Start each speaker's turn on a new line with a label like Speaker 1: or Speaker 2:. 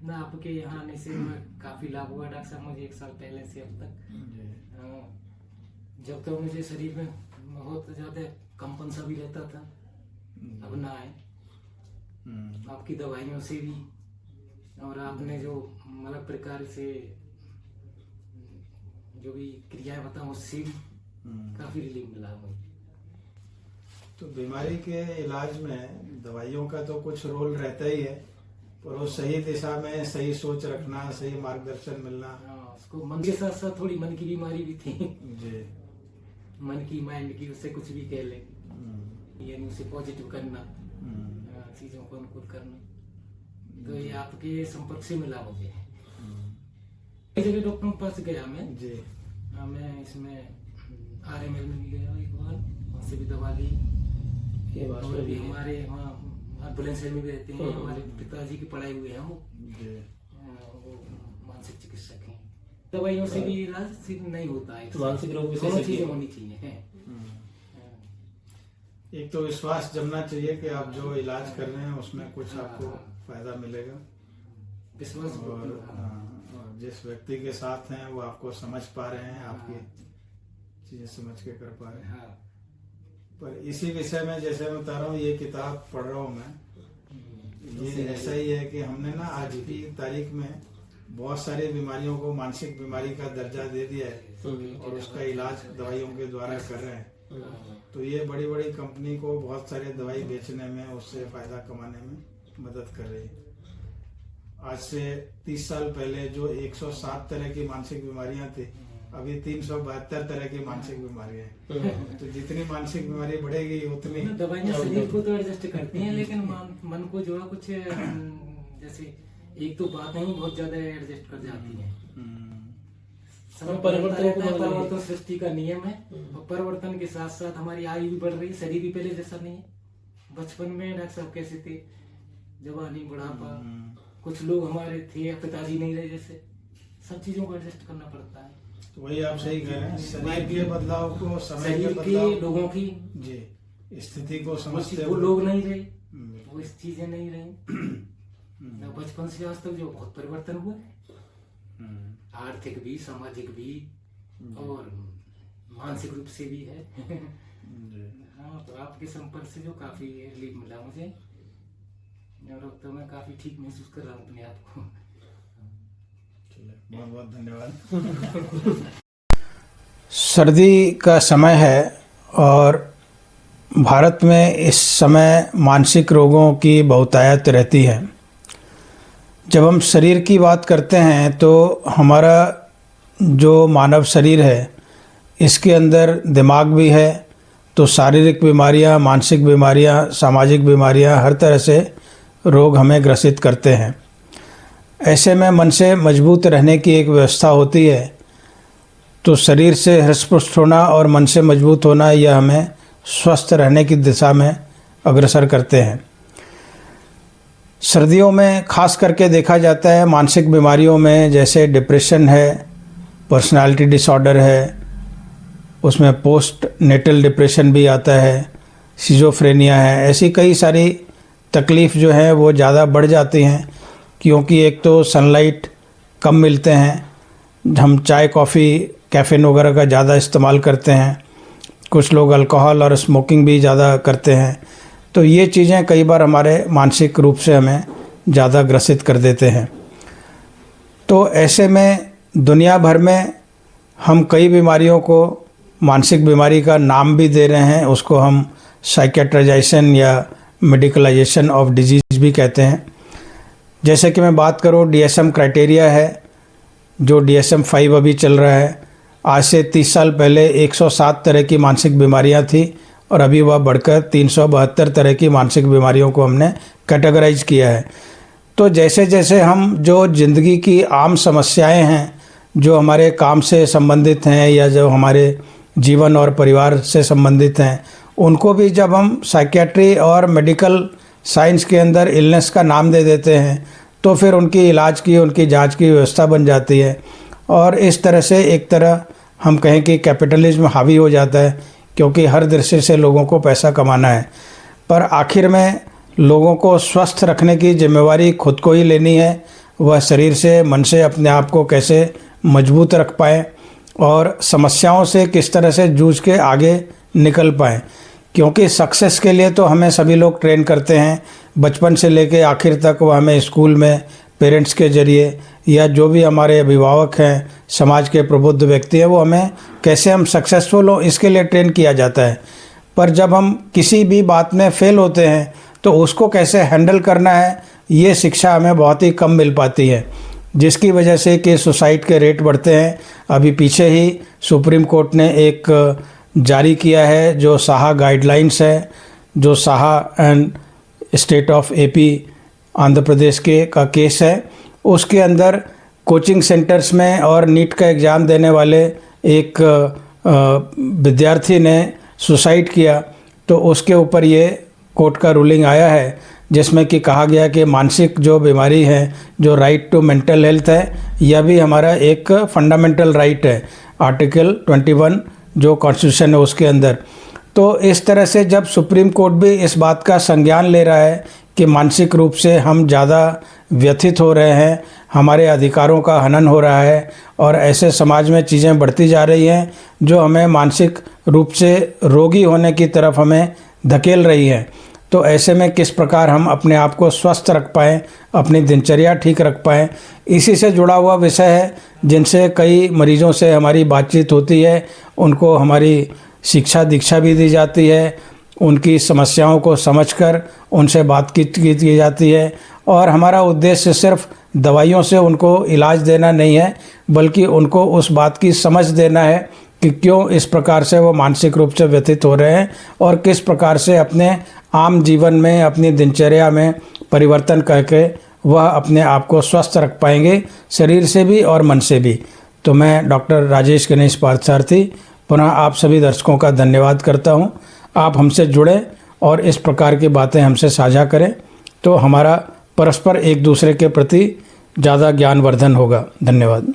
Speaker 1: ना आपके यहाँ आने से मैं काफी लाभ हुआ डॉक्टर साहब मुझे 1 साल पहले से अब तक। जब तक मुझे शरीर में बहुत ज्यादा कंपन सा भी रहता था, अब ना है। आपकी दवाइयों से भी और आपने जो मतलब प्रकार से जो भी क्रियाएं बताऊं उससे भी काफी रिलीफ मिला मुझे।
Speaker 2: तो बीमारी के इलाज में दवाइयों का तो कुछ रोल रहता ही है, पर वो सही दिशा में सही सोच रखना, सही मार्गदर्शन मिलना।
Speaker 1: उसको मन के साथ साथ थोड़ी मन की बीमारी भी थी
Speaker 2: जी,
Speaker 1: मन की माइंड की, उससे कुछ भी कह ले, यानी उसे पॉजिटिव करना, चीजों को अनुकूल करना। तो ये आपके संपर्क से मिला मुझे। कई जगह डॉक्टरों के पास गया मैं
Speaker 2: जी।
Speaker 1: मैं इसमें RML में भी गया एक बार, वहाँ से भी दवा ली। और भी हमारे वहाँ बुलंदशहर में भी रहते हैं, हमारे पिताजी की पढ़ाई हुए हैं वो मानसिक चिकित्सक हैं। दवाइयों से भी इलाज सिर्फ नहीं होता है,
Speaker 3: मानसिक रोग
Speaker 1: दोनों चीजें होनी चाहिए।
Speaker 2: एक तो विश्वास जमना चाहिए कि आप जो इलाज कर रहे हैं उसमें कुछ आपको फायदा मिलेगा,
Speaker 1: विश्वास।
Speaker 2: और जिस व्यक्ति के साथ हैं वो आपको समझ पा रहे हैं, आपकी चीजें समझ के कर पा रहे हैं। पर इसी विषय में जैसे मैं बता रहा हूँ, ये किताब पढ़ रहा हूँ मैं, ये ऐसा ही है कि हमने ना आज की तारीख में बहुत सारी बीमारियों को मानसिक बीमारी का दर्जा दे दिया है और उसका इलाज दवाइयों के द्वारा कर रहे हैं। तो ये बड़ी बड़ी कंपनी को बहुत सारे दवाई बेचने में, उससे फायदा कमाने में मदद कर रही है। आज से 30 साल पहले जो 107 तरह की मानसिक बीमारियां थी, अभी 372 तरह की मानसिक बीमारियां हैं। तो जितनी मानसिक बीमारी बढ़ेगी उतनी
Speaker 1: दवाइयां शरीर को तो एडजस्ट करती हैं, लेकिन मन को जो है कुछ जैसे एक तो बात नहीं बहुत ज्यादा एडजस्ट कर जाती है। परिवर्तन सृष्टि का नियम है, और परिवर्तन के साथ साथ हमारी आयु भी बढ़ रही है, शरीर भी पहले जैसा नहीं है। बचपन में डॉक्टर साहब कैसे थे, जवानी बुढ़ापा, कुछ लोग हमारे थे पिताजी नहीं रहे जैसे, सब चीजों को एडजस्ट करना पड़ता है।
Speaker 2: तो वही आप सही कह रहे हैं, शरीर के बदलाव को, समय के
Speaker 1: शरीर
Speaker 2: बदलाव
Speaker 1: के, लोगों की
Speaker 2: जी स्थिति को समझते
Speaker 1: वो लोग नहीं रहे, वो इस चीजें नहीं रही। बचपन से आज तक जो बहुत परिवर्तन हुआ है, आर्थिक भी, सामाजिक भी और मानसिक रूप से भी है। हाँ, तो आपके संपर्क से जो काफी रिलीफ मिला मुझे, और अब तो मैं काफी ठीक महसूस कर रहा हूँ अपने आप को।
Speaker 2: बहुत बहुत धन्यवाद। सर्दी का समय है और भारत में इस समय मानसिक रोगों की बहुतायत रहती है। जब हम शरीर की बात करते हैं तो हमारा जो मानव शरीर है, इसके अंदर दिमाग भी है, तो शारीरिक बीमारियां, मानसिक बीमारियां, सामाजिक बीमारियां, हर तरह से रोग हमें ग्रसित करते हैं। ऐसे में मन से मजबूत रहने की एक व्यवस्था होती है, तो शरीर से हृष्ट-पुष्ट होना और मन से मजबूत होना, यह हमें स्वस्थ रहने की दिशा में अग्रसर करते हैं। सर्दियों में खास करके देखा जाता है मानसिक बीमारियों में, जैसे डिप्रेशन है, पर्सनालिटी डिसऑर्डर है, उसमें पोस्ट नेटल डिप्रेशन भी आता है, सिजोफ्रेनिया है, ऐसी कई सारी तकलीफ़ जो है वो ज़्यादा बढ़ जाती हैं, क्योंकि एक तो सनलाइट कम मिलते हैं, हम चाय कॉफ़ी कैफ़ीन वगैरह का ज़्यादा इस्तेमाल करते हैं, कुछ लोग अल्कोहल और स्मोकिंग भी ज़्यादा करते हैं। तो ये चीज़ें कई बार हमारे मानसिक रूप से हमें ज़्यादा ग्रसित कर देते हैं। तो ऐसे में दुनिया भर में हम कई बीमारियों को मानसिक बीमारी का नाम भी दे रहे हैं, उसको हम साइकेट्राइजेशन या मेडिकलाइजेशन ऑफ डिजीज़ भी कहते हैं। जैसे कि मैं बात करूं, DSM क्राइटेरिया है, जो DSM-5 अभी चल रहा है। आज से 30 साल पहले 107 तरह की मानसिक बीमारियां थी और अभी वह बढ़कर 372 तरह की मानसिक बीमारियों को हमने कैटेगराइज किया है। तो जैसे जैसे हम जो ज़िंदगी की आम समस्याएं हैं, जो हमारे काम से संबंधित हैं या जो हमारे जीवन और परिवार से संबंधित हैं, उनको भी जब हम साइकियाट्री और मेडिकल साइंस के अंदर इलनेस का नाम दे देते हैं, तो फिर उनकी इलाज की, उनकी जांच की व्यवस्था बन जाती है। और इस तरह से एक तरह हम कहें कि कैपिटलिज्म हावी हो जाता है, क्योंकि हर दृष्टि से लोगों को पैसा कमाना है। पर आखिर में लोगों को स्वस्थ रखने की जिम्मेवारी खुद को ही लेनी है, वह शरीर से, मन से अपने आप को कैसे मजबूत रख पाएँ और समस्याओं से किस तरह से जूझ के आगे निकल पाएँ। क्योंकि सक्सेस के लिए तो हमें सभी लोग ट्रेन करते हैं, बचपन से लेके आखिर तक वो हमें स्कूल में पेरेंट्स के ज़रिए या जो भी हमारे अभिभावक हैं, समाज के प्रबुद्ध व्यक्ति हैं, वो हमें कैसे हम सक्सेसफुल हो इसके लिए ट्रेन किया जाता है। पर जब हम किसी भी बात में फ़ेल होते हैं तो उसको कैसे हैंडल करना है, ये शिक्षा हमें बहुत ही कम मिल पाती है, जिसकी वजह से कि सुसाइड के रेट बढ़ते हैं। अभी पीछे ही सुप्रीम कोर्ट ने एक जारी किया है जो साहा गाइडलाइंस है, जो Saha and state of AP Andhra Pradesh के का केस है। उसके अंदर कोचिंग सेंटर्स में और नीट का एग्ज़ाम देने वाले एक विद्यार्थी ने सुसाइड किया, तो उसके ऊपर ये कोर्ट का रूलिंग आया है, जिसमें कि कहा गया कि मानसिक जो बीमारी है, जो राइट टू मेंटल हेल्थ है, यह भी हमारा एक फंडामेंटल राइट है, आर्टिकल 21 जो कॉन्स्टिट्यूशन है उसके अंदर। तो इस तरह से जब सुप्रीम कोर्ट भी इस बात का संज्ञान ले रहा है कि मानसिक रूप से हम ज़्यादा व्यथित हो रहे हैं, हमारे अधिकारों का हनन हो रहा है और ऐसे समाज में चीज़ें बढ़ती जा रही हैं जो हमें मानसिक रूप से रोगी होने की तरफ हमें धकेल रही है, तो ऐसे में किस प्रकार हम अपने आप को स्वस्थ रख पाएँ, अपनी दिनचर्या ठीक रख पाएँ, इसी से जुड़ा हुआ विषय है। जिनसे कई मरीजों से हमारी बातचीत होती है, उनको हमारी शिक्षा दीक्षा भी दी जाती है, उनकी समस्याओं को समझकर उनसे बातचीत की जाती है और हमारा उद्देश्य सिर्फ दवाइयों से उनको इलाज देना नहीं है, बल्कि उनको उस बात की समझ देना है कि क्यों इस प्रकार से वो मानसिक रूप से व्यथित हो रहे हैं और किस प्रकार से अपने आम जीवन में, अपनी दिनचर्या में परिवर्तन करके वह अपने आप को स्वस्थ रख पाएंगे, शरीर से भी और मन से भी। तो मैं डॉक्टर राजेश गणेश पार्थसारथी पुनः आप सभी दर्शकों का धन्यवाद करता हूँ। आप हमसे जुड़ें और इस प्रकार की बातें हमसे साझा करें, तो हमारा परस्पर एक दूसरे के प्रति ज़्यादा ज्ञानवर्धन होगा। धन्यवाद।